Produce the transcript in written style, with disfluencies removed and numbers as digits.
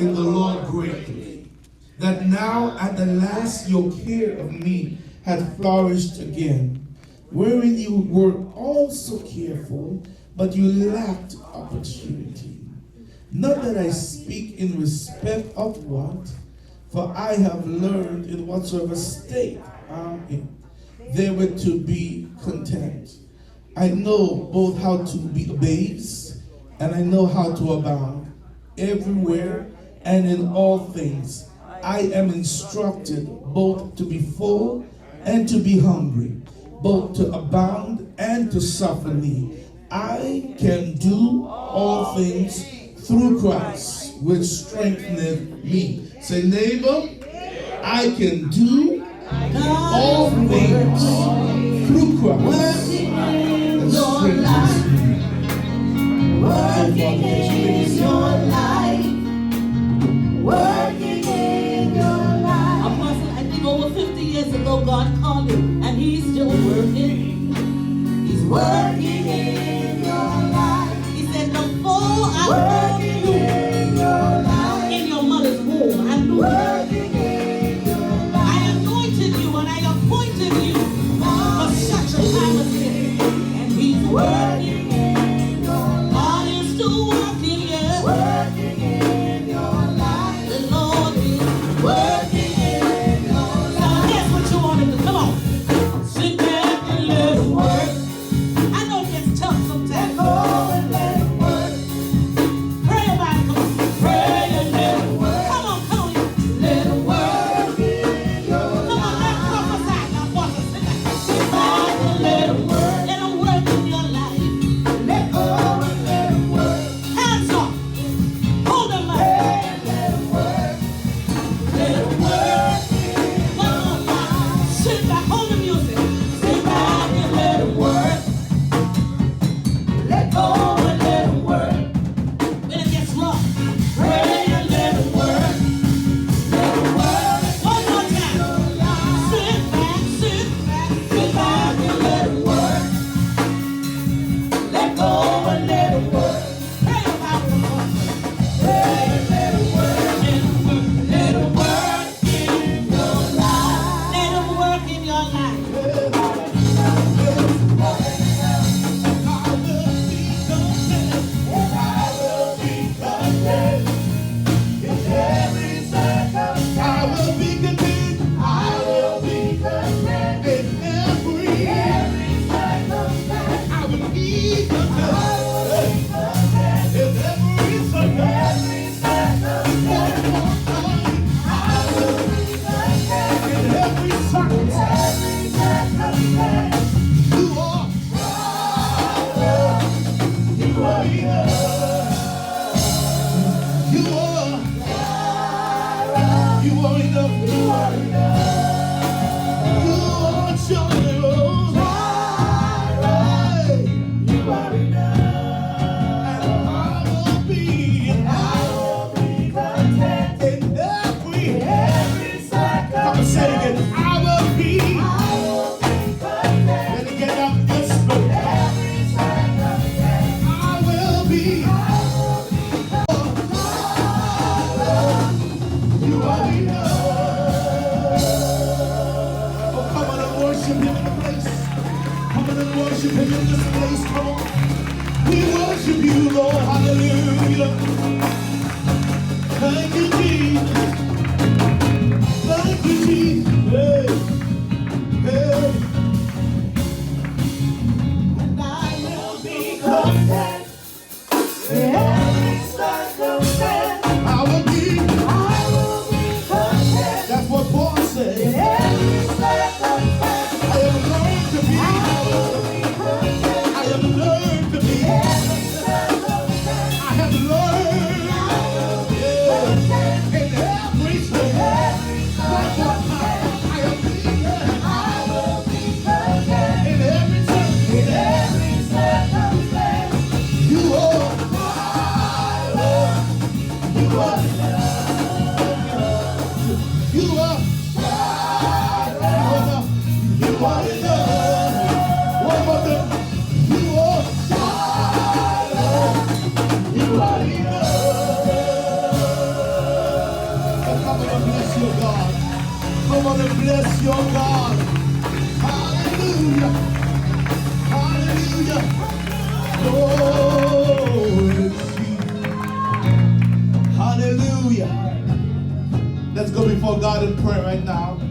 in the Lord greatly, that now at the last your care of me hath flourished again, wherein you were also careful, but you lacked opportunity. Not that I speak in respect of what, for I have learned in whatsoever state I'm in, therewith to be content. I know both how to be babes, and I know how to abound. Everywhere and in all things, I am instructed both to be full and to be hungry, both to abound and to suffer need. I can do all things through Christ, which strengtheneth me. Say, neighbor, I can do all things through Christ that strengthens me. Working in your life. Working in your life. Apostle, I think over 50 years ago, God called him, and he's still working. He's working in your life. He said, before I Working in your life. in your mother's womb, I'm Working in your life. I anointed you and I appointed you for such a time as this. And he's working. In your life. God is still working, yeah. Working in your life. The Lord is Working in your So life. guess what you want to do? Come on. Sit back and let him work. I know it gets tough sometimes. Go and let it work. Pray about it. Come on. Pray and let him work. Come on, come on. Let it work in your Come on, let's life. prophesy. Now, Pastor, sit back. Sit back and let it work. Let him work in your life. Let go and let it work. Hands up. Hold them up. Pray and let it work. Let it work in One your more time. life. Sit back. Hold the music. Sit back and let it work. Let go and let it work. When it gets rough. Pray and let it work. Let it work One more in time. your life. Sit back. Sit back. Sit back and let it work. Let go and let it work. Pray about the Lord. Pray and let it work. Let it work in your life. Let him work in your life. And I will be content in every circumstance. I will be content I will be content in every circumstance. I will be I content will be content in every circumstance. I will be content In every circumstance, circumstance. you are enough. You are enough. You are Jireh. You are enough. And I will be I will be content in every. every Come on, circumstance. say it again. I will be. I will be content Let it get out this spirit. every circumstance. I will be. You are enough. Oh, come on and worship him in the place. Come on and worship him in this place. Come on. We worship you, Lord. Hallelujah. Thank you, Jesus. Thank you, Jesus. Hey. Hey. And I will be content in every circumstance. I will be. I will be content That's what Paul in said. every circumstance. I have learned to be. I will be content I have learned to be. in every circumstance. I have learned. I will be Yeah. content In every in circumstance. every One more time. circumstance. I have been. I will be content In every in circumstance. every circumstance. You are. You are enough. You are. You are enough. One more time. You are. You are enough. Somebody bless your God. Hallelujah. Hallelujah. Glory. Hallelujah. Let's go before God in prayer right now.